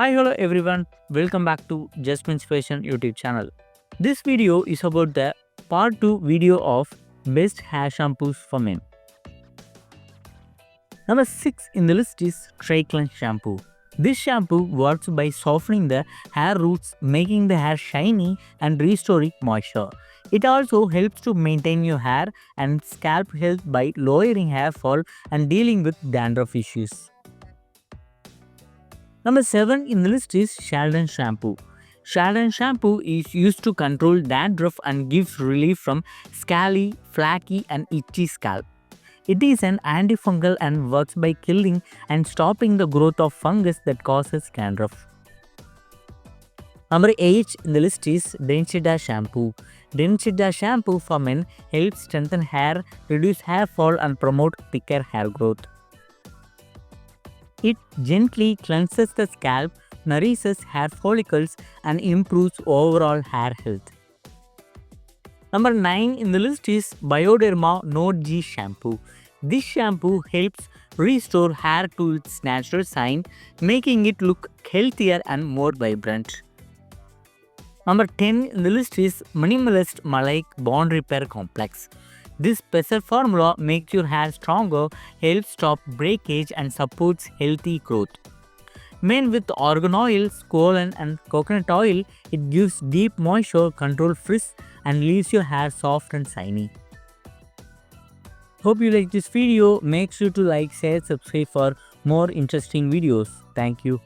Hi, hello everyone. Welcome back to Just Inspiration YouTube channel. This video is about the part 2 video of best hair shampoos for men. Number 6 in the list is triclen shampoo. This shampoo works by softening the hair roots, making the hair shiny and restoring moisture. It also helps to maintain your hair and scalp health by lowering hair fall and dealing with dandruff issues. Number 7 in the list is shelon shampoo. Shelon shampoo is used to control dandruff and gives relief from scaly, flaky, and itchy scalp. It is an antifungal and works by killing and stopping the growth of fungus that causes dandruff. Number 8 in the list is denida shampoo. Denida shampoo for men helps strengthen hair, reduce hair fall, and promote thicker hair growth. It gently cleanses the scalp, nourishes hair follicles, and improves overall hair health. Number 9 in the list is Bioderma Note G shampoo. This shampoo helps restore hair to its natural shine, making it look healthier and more vibrant. Number 10 in the list is Minimalist Malike Bond Repair Complex. This special formula makes your hair stronger, helps stop breakage, and supports healthy growth. Made with argan oil, squalene, and coconut oil, it gives deep moisture, control frizz, and leaves your hair soft and shiny. Hope you like this video. Make sure to like, share, subscribe for more interesting videos. Thank you.